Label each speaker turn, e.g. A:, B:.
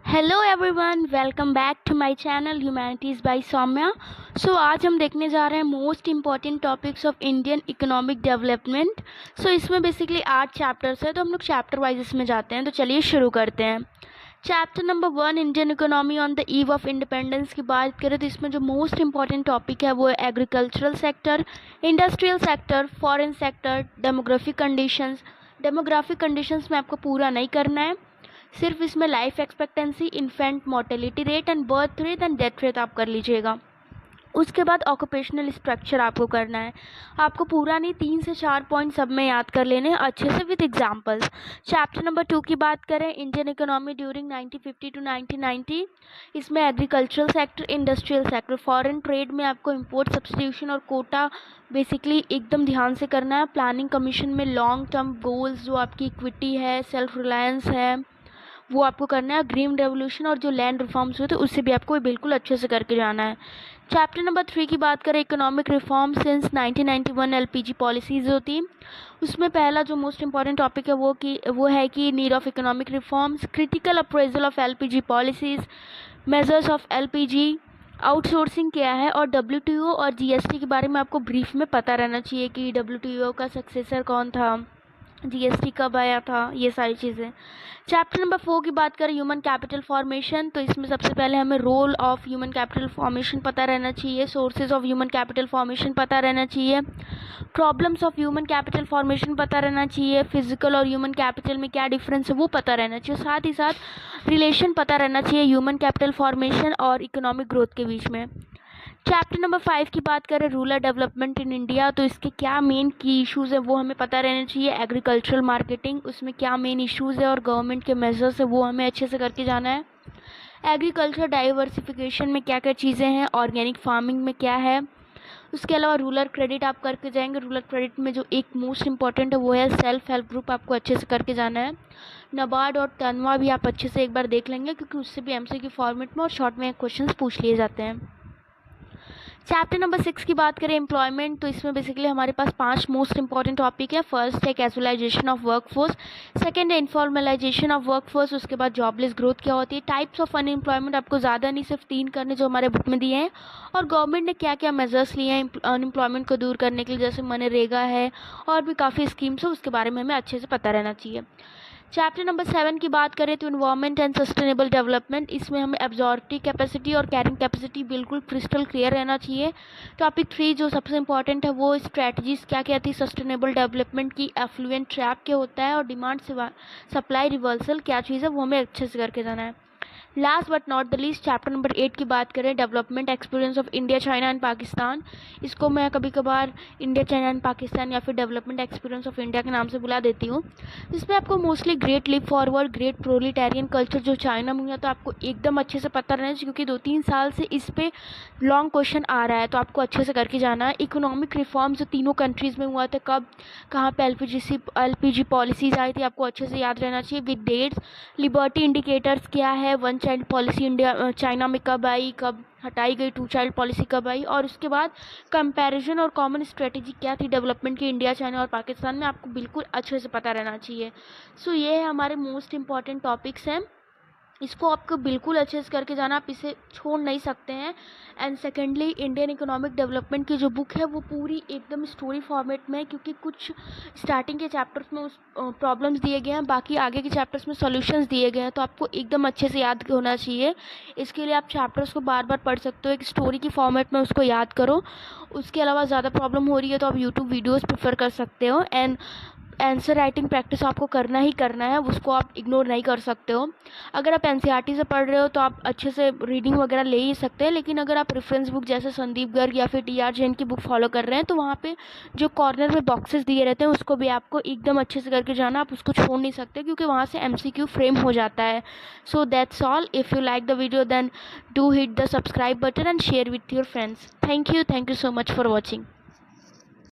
A: Hello everyone, welcome back to my channel humanities by Saumya. So आज हम देखने जा रहे हैं most important topics of Indian economic development. So इसमें बेसिकली 8 चैप्टर्स है, तो हम लोग चैप्टर वाइज इसमें जाते हैं। तो चलिए शुरू करते हैं। Chapter number 1, Indian economy on the eve of independence की बात करें तो इसमें जो मोस्ट इम्पॉर्टेंट टॉपिक है वो है agricultural sector, industrial sector, foreign sector, demographic conditions में आपको पूरा नहीं करना है, सिर्फ इसमें life expectancy, infant mortality rate and birth rate and death rate आप कर लीजिएगा। उसके बाद ऑक्यूपेशनल स्ट्रक्चर आपको करना है। आपको पूरा नहीं, 3 से 4 पॉइंट सब में याद कर लेने हैं अच्छे से विद एग्जांपल्स। चैप्टर नंबर 2 की बात करें, इंडियन इकोनॉमी ड्यूरिंग 1950 टू 1990। इसमें agricultural sector, industrial sector, foreign trade में आपको इंपोर्ट सब्स्टिट्यूशन और कोटा बेसिकली एकदम ध्यान से करना है। प्लानिंग कमीशन में लॉन्ग टर्म गोल्स, जो आपकी इक्विटी है, सेल्फ रिलायंस है, वो आपको करना है। ग्रीन रेवोल्यूशन और जो लैंड रिफॉर्म्स हुए थे उससे भी आपको बिल्कुल अच्छे से करके जाना है। चैप्टर नंबर 3 की बात करें, economic reform since 1991 LPG policies होती। उसमें पहला जो मोस्ट इंपॉर्टेंट टॉपिक है वो है कि need of economic reforms, critical appraisal of LPG policies, measures of LPG, outsourcing क्या है, और डब्ल्यूटीओ और जीएसटी के बारे में आपको ब्रीफ में पता रहना चाहिए कि डब्ल्यूटीओ का सक्सेसर कौन था, जीएसटी कब आया था, ये सारी चीज़ें। चैप्टर नंबर 4 की बात करें, ह्यूमन कैपिटल फॉर्मेशन, तो इसमें सबसे पहले हमें role of human capital formation पता रहना चाहिए, sources of human capital formation पता रहना चाहिए, problems of human capital formation पता रहना चाहिए, फिजिकल और ह्यूमन कैपिटल में क्या डिफरेंस है वो पता रहना चाहिए, साथ ही साथ रिलेशन पता रहना चाहिए ह्यूमन कैपिटल फॉर्मेशन और इकोनॉमिक ग्रोथ के बीच में। चैप्टर नंबर 5 की बात करें, रूरल डेवलपमेंट इन इंडिया, तो इसके क्या मेन की इश्यूज़ है वो हमें पता रहना चाहिए। एग्रीकल्चरल मार्केटिंग, उसमें क्या मेन इश्यूज़ है और गवर्नमेंट के मेजर्स है वो हमें अच्छे से करके जाना है। एग्रीकल्चर डाइवर्सिफिकेशन में क्या क्या चीज़ें हैं, ऑर्गेनिक फार्मिंग में क्या है। उसके अलावा रूरल क्रेडिट आप करके जाएंगे। रूरल क्रेडिट में जो एक मोस्ट इंपॉर्टेंट है वो है सेल्फ हेल्प ग्रुप, आपको अच्छे से करके जाना है। नाबार्ड और तनवा भी आप अच्छे से एक बार देख लेंगे क्योंकि उससे भी एमसीक्यू फॉर्मेट में और शॉर्ट में क्वेश्चंस पूछ लिए जाते हैं। चैप्टर नंबर 6 की बात करें, एम्प्लॉयमेंट, तो इसमें बेसिकली हमारे पास 5 मोस्ट इंपॉर्टेंट टॉपिक है। फर्स्ट है कैजुअलाइजेशन ऑफ वर्कफोर्स, सेकंड है इनफॉर्मलाइजेशन ऑफ वर्कफोर्स, उसके बाद जॉबलेस ग्रोथ क्या होती है, टाइप्स ऑफ अनएम्प्लॉयमेंट, आपको ज़्यादा नहीं सिर्फ 3 करने जो हमारे बुक में दिए हैं, और गवर्नमेंट ने क्या क्या मेजर्स लिए हैं अनएम्प्लॉयमेंट को दूर करने के लिए, जैसे मनरेगा है और भी काफ़ी स्कीम्स है, उसके बारे में हमें अच्छे से पता रहना चाहिए। चैप्टर नंबर 7 की बात करें तो इन्वायरमेंट एंड सस्टेनेबल डेवलपमेंट, इसमें हमें एब्जॉर्बिंग कैपेसिटी और कैरिंग कैपेसिटी बिल्कुल क्रिस्टल क्लियर रहना चाहिए। टॉपिक 3 जो सबसे इंपॉर्टेंट है वो स्ट्रैटेजीज क्या क्या थी सस्टेनेबल डेवलपमेंट की, एफ्लुएंट ट्रैप क्या होता है, और डिमांड सप्लाई रिवर्सल क्या चीज़ है वो हमें अच्छे से करके जाना है। Last but not the least, chapter number 8 की बात करें, development experience of India, China and Pakistan, इसको मैं कभी कभार इंडिया, चाइना एंड पाकिस्तान या फिर डेवलपमेंट एक्सपीरियंस ऑफ इंडिया के नाम से बुला देती हूँ। इसमें आपको mostly great leap forward, great proletarian culture जो चाइना में हुआ, तो आपको एकदम अच्छे से पता रहना चाहिए क्योंकि 2-3 साल से इस पर लॉन्ग क्वेश्चन आ रहा है, तो आपको अच्छे से करके जाना है। इकोनॉमिक रिफॉर्म जो तीनों कंट्रीज़ में हुआ था, कब कहाँ पे एलपीजी पॉलिसीज़ आई थी, आपको अच्छे से याद रहना चाहिए विद डेट्स। लिबर्टी इंडिकेटर्स क्या है, one child policy India China में कब आई, कब हटाई गई, 2 चाइल्ड पॉलिसी कब आई, और उसके बाद कंपैरिजन और कॉमन स्ट्रेटेजी क्या थी डेवलपमेंट की इंडिया, चाइना और पाकिस्तान में, आपको बिल्कुल अच्छे से पता रहना चाहिए। सो ये है हमारे मोस्ट इंपॉर्टेंट टॉपिक्स हैं, इसको आपको बिल्कुल अच्छे से करके जाना, आप इसे छोड़ नहीं सकते हैं। And secondly, Indian economic development की जो बुक है वो पूरी एकदम स्टोरी फॉर्मेट में है क्योंकि कुछ स्टार्टिंग के चैप्टर्स में उस प्रॉब्लम्स दिए गए हैं, बाकी आगे के चैप्टर्स में सॉल्यूशंस दिए गए हैं, तो आपको एकदम अच्छे से याद होना चाहिए। इसके लिए आप चैप्टर्स को बार बार पढ़ सकते हो, एक स्टोरी की फॉर्मेट में उसको याद करो। उसके अलावा ज़्यादा प्रॉब्लम हो रही है तो आप यूट्यूब वीडियोज़ प्रेफर कर सकते हो। एंड आंसर राइटिंग प्रैक्टिस आपको करना ही करना है, उसको आप इग्नोर नहीं कर सकते हो। अगर आप एनसीईआरटी से पढ़ रहे हो तो आप अच्छे से रीडिंग वगैरह ले ही सकते हैं, लेकिन अगर आप रेफरेंस बुक जैसे संदीप गर्ग या फिर टीआर जैन की बुक फॉलो कर रहे हैं तो वहाँ पे जो कॉर्नर में बॉक्सेस दिए रहते हैं उसको भी आपको एकदम अच्छे से करके जाना, आप उसको छोड़ नहीं सकते क्योंकि वहाँ से एमसीक्यू फ्रेम हो जाता है। So that's all. If you like the video then do hit the subscribe button and share with your friends. Thank you so much for watching.